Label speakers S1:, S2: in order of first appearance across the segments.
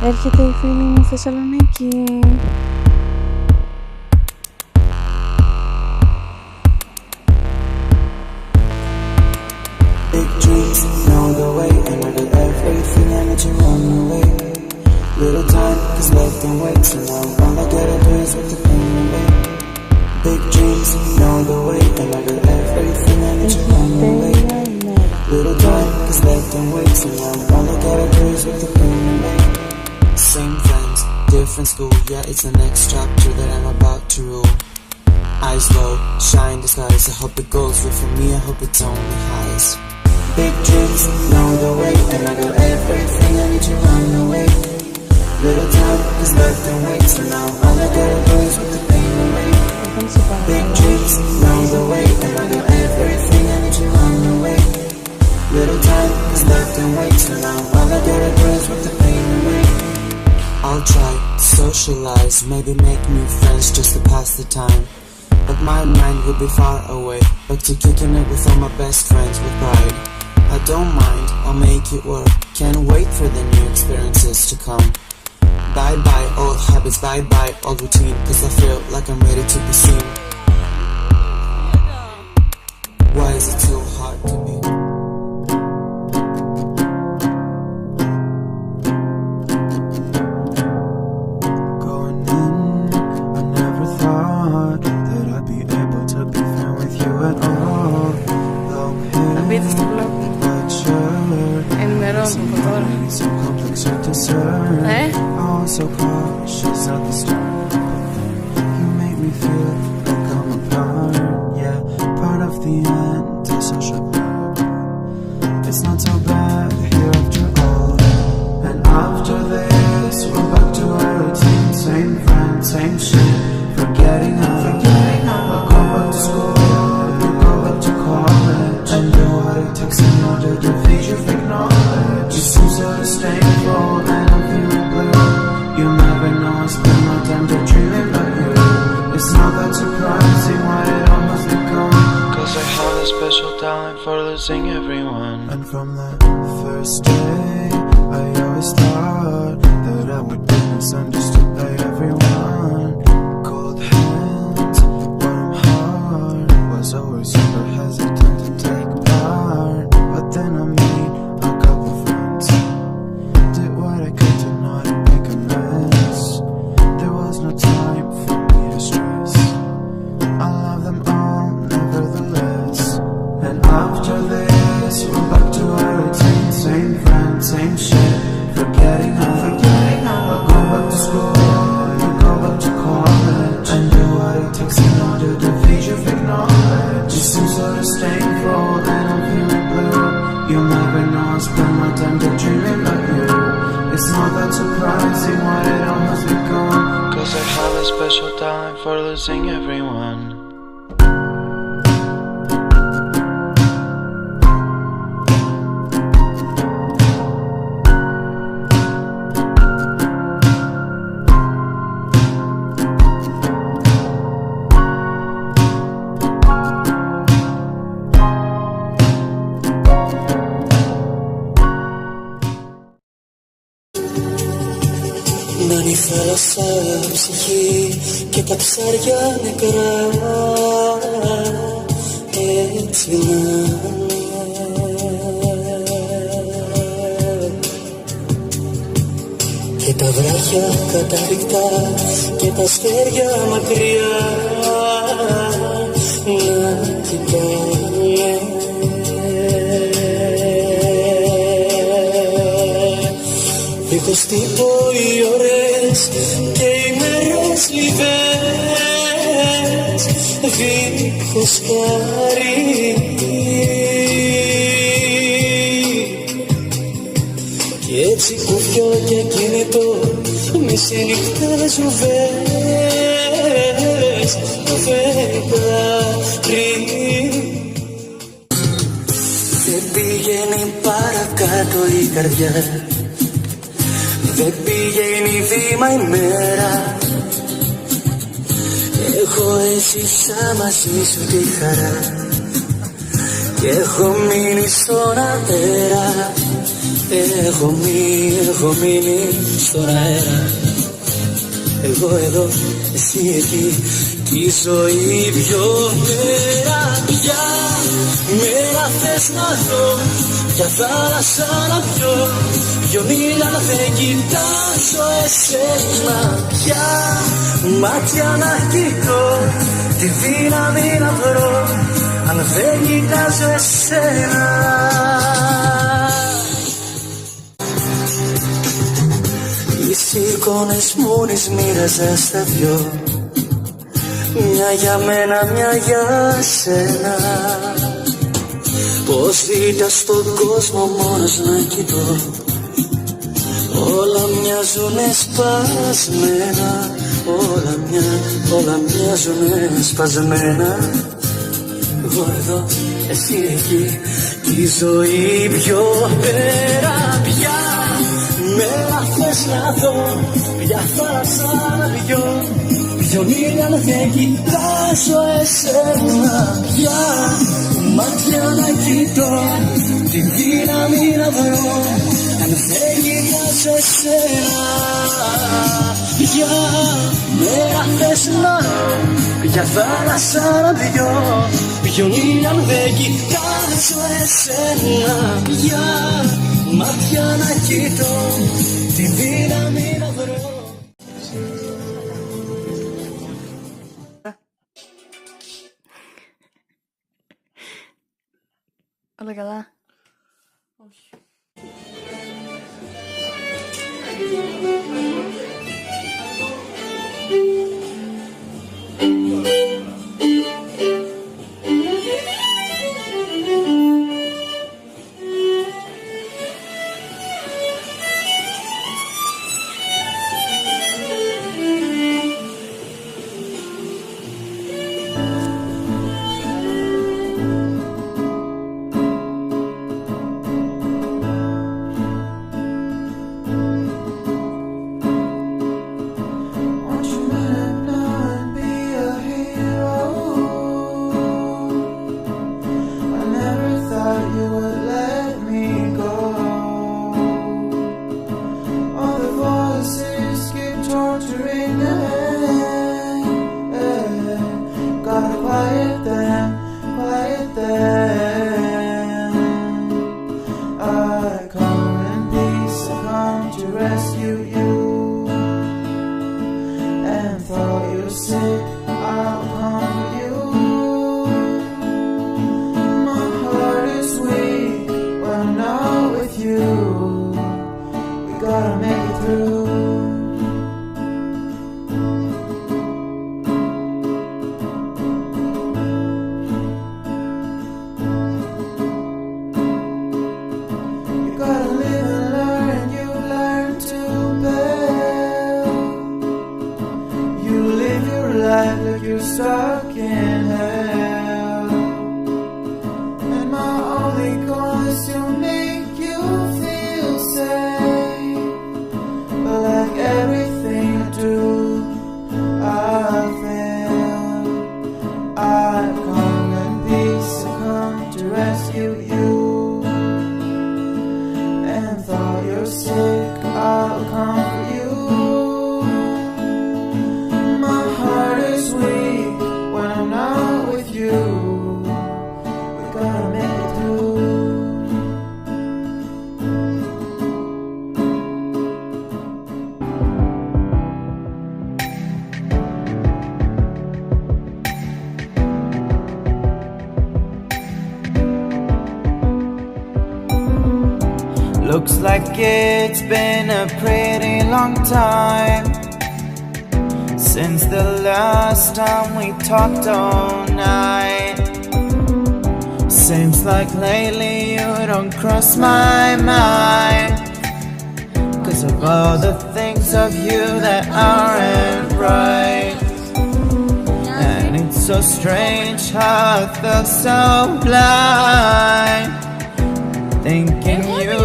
S1: Έρχεται η φίλη μου Θεσσαλονίκη.
S2: Big dreams, know the way, and I got everything I need to run away. Little time is left and wait, so now all I gotta do is with the pain away. Big dreams, know the way, and I got everything I need to run away. Little time is left and wait, so now all I gotta do is with the pain away. Same friends, different school, yeah, it's the next chapter that I'm about to rule. Eyes low, shine the skies, I hope it goes well for me, I hope it's only highs. Big dreams, know the way, and I got everything I need to run away. Little time is left and wait, so now all I gotta do is with the pain away. Big dreams, know the way, and I got everything I need to run away. Little time is left and wait, so now all I gotta do is with the pain away. I'll try to socialize, maybe make new friends just to pass the time. But my mind will be far away, back to kicking it with all my best friends with pride. I don't mind, I'll make it work, can't wait for the new experiences to come. Bye bye old habits, bye bye old routine, cause I feel like I'm ready to be seen. Why is it so hard to be? Going in, I never thought that I'd be able to be friend with you at all. Long hair, white shirt,
S1: Ενημερώνω από τώρα.
S2: so complex to discern. Oh, so cautious at the start, but then you make me feel like I'm a part, yeah, part of the anti-social club. It's not so bad here after all, and after this we're back to our routine. Same friend, same shit, forgetting how I'll go back to school, you go back to college, and do what it takes in order to feed your fake knowledge. You seem so disdainful and I'm feeling blue. You never know, I spend my time daydreaming about you. It's not that surprising why it almost be gone, cause I have a special talent for losing everyone. And from the first day I always thought that I would be misunderstood by everyone. Cold hands, warm heart, was always super hesitant to take part. But then I made a couple friends, did what I could to not make a mess. There was no time for me to stress, I love them all nevertheless. And after this we're back to our routine. Same friend, same shit, forgetting how I'll go back to school, you go back to college, and do what it takes in order to feed your fake knowledge. You seem so disdainful and I'm feeling blue. You'll never know, I spend my time daydreaming about you. It's not that surprising why it almost be gone, cause I have a special talent for losing everyone. Να είναι η θάλασσα ψυχή και τα ψάρια νεκρά, έτσι να και τα βράχια καταρρικτά και τα αστέρια μακριά να κοιτάνε. Δίχως τύπο οι ώρες και οι μέρες λιβές, δίχως χάρη κι έτσι κουφιό και ακίνητο μεσηνυχτές ζουβές το φεγγάρι. Δεν πηγαίνει παρακάτω η καρδιά, δεν πηγαίνει βήμα η μέρα. Έχω έζησα μαζί σου τη χαρά και έχω μείνει στον αέρα.
S3: Έχω μείνει στον αέρα. Εγώ εδώ, εσύ εκεί, κι η ζωή πιο μέρα. Ποια μέρα θες να δω, ποια θάλασσα να πιω, ποιον ήλιο να δεν κοιτάζω εσένα. Ποια μάτια να κοιτώ, τη δύναμη να βρω, αν δεν κοιτάζω εσένα. Τις εικόνες μου τις μοίραζες δυο, μια για μένα, μια για σένα. Πως ήταν στον κόσμο μόνος να κοιτώ, όλα μοιάζουνε σπασμένα, όλα μοιάζουνε σπασμένα. Εγώ εδώ, εσύ εκεί, τη ζωή πιο πέρα. Πια μέρα θες να δω, ποια θάλασσα να πιω, ποιον ήλιο αν δεν κοιτάζω εσένα. Ποια μάτια να κοιτώ, τη δύναμη να βρω, αν δεν κοιτάζω εσένα. Ποια μέρα θες να δω, ποια θάλασσα να πιω, ποιον ήλιο αν δεν κοιτάζω εσένα. Ποια μάτια να κοιτώ, τη δύναμη να βρω.
S1: Όλα καλά.
S4: Όχι.
S5: Looks like it's been a pretty long time since the last time we talked all night. Seems like lately you don't cross my mind, 'cause of all the things of you that aren't right. And it's so strange how I felt so blind, thinking you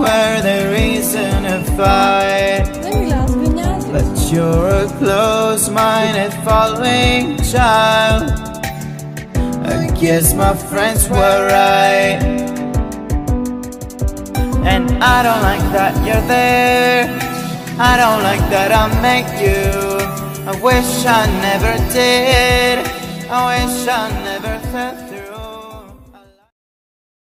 S5: were the reason to fight. But you're a close-minded following child. I guess my friends were right, And I don't like that you're there. I don't like that I met you. I wish I never did. I wish I never fell through.